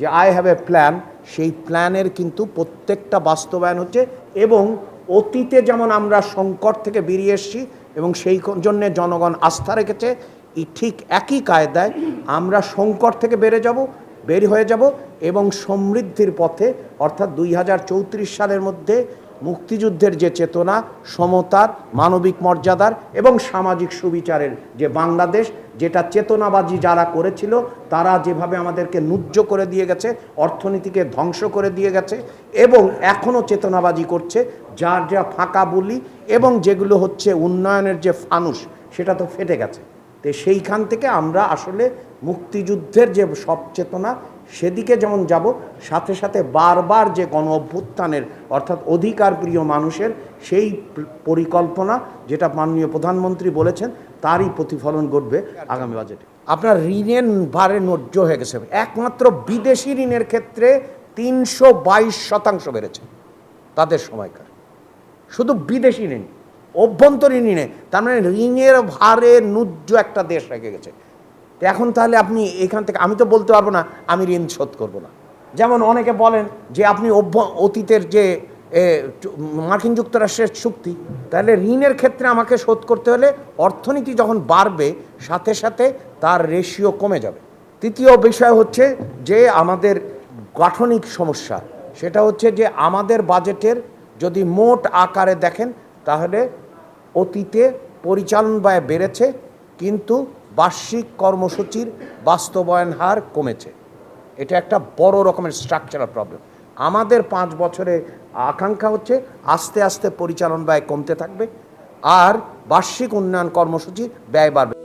যে I have a plan, সেই প্ল্যানের কিন্তু প্রত্যেকটা বাস্তবায়ন হচ্ছে। এবং অতীতে যেমন আমরা সংকট থেকে বেরিয়ে এসেছি এবং সেই জন্যে জনগণ আস্থা রেখেছে, ঠিক একই কায়দায় আমরা সংকট থেকে বের হয়ে যাব এবং সমৃদ্ধির পথে, অর্থাৎ 2034 সালের মধ্যে মুক্তিযুদ্ধের যে চেতনা, সমতার, মানবিক মর্যাদার এবং সামাজিক সুবিচারের যে বাংলাদেশ, যেটা চেতনাবাজি যারা করেছিল তারা যেভাবে আমাদেরকে নুজ্জ করে দিয়ে গেছে, অর্থনীতিকে ধ্বংস করে দিয়ে গেছে এবং এখনও চেতনাবাজি করছে, যার যা ফাঁকা বলি এবং যেগুলো হচ্ছে উন্নয়নের যে ফানুস, সেটা তো ফেটে গেছে। তো সেইখান থেকে আমরা আসলে মুক্তিযুদ্ধের যে সব চেতনা, সেদিকে যেমন যাব, সাথে সাথে বারবার যে গণ অভ্যুত্থানের অর্থাৎ অধিকার প্রিয় মানুষের সেই পরিকল্পনা, যেটা মাননীয় প্রধানমন্ত্রী বলেছেন, তারই প্রতিফলন ঘটবে আগামী বাজেটে। আপনার ঋণের ভারে নজ্য হয়ে গেছে। একমাত্র বিদেশি ঋণের ক্ষেত্রে 322% বেড়েছে তাদের সময়কার, শুধু বিদেশি ঋণ। অভ্যন্তরীণ ঋণে, তার মানে ঋণের ভারে নুজ্জ একটা দেশ রেখে গেছে। এখন তাহলে আপনি এখান থেকে, আমি তো বলতে পারবো না আমি ঋণ শোধ করবো না। যেমন অনেকে বলেন যে আপনি অতীতের যে মার্কিন যুক্তরাষ্ট্রের চুক্তি, তাহলে ঋণের ক্ষেত্রে আমাকে শোধ করতে হলে অর্থনীতি যখন বাড়বে সাথে সাথে তার রেশিও কমে যাবে। তৃতীয় বিষয় হচ্ছে যে আমাদের গাঠনিক সমস্যা, সেটা হচ্ছে যে আমাদের বাজেটের যদি মোট আকারে দেখেন, তাহলে অতীতে পরিচালন ব্যয় বেড়েছে কিন্তু বার্ষিক কর্মসূচির বাস্তবায়ন হার কমেছে। এটা একটা বড় রকমের স্ট্রাকচারাল প্রবলেম। আমাদের 5 বছরে আকাঙ্ক্ষা হচ্ছে আস্তে আস্তে পরিচালন ব্যয় কমতে থাকবে আর বার্ষিক উন্নয়ন কর্মসূচি ব্যয় বাড়বে।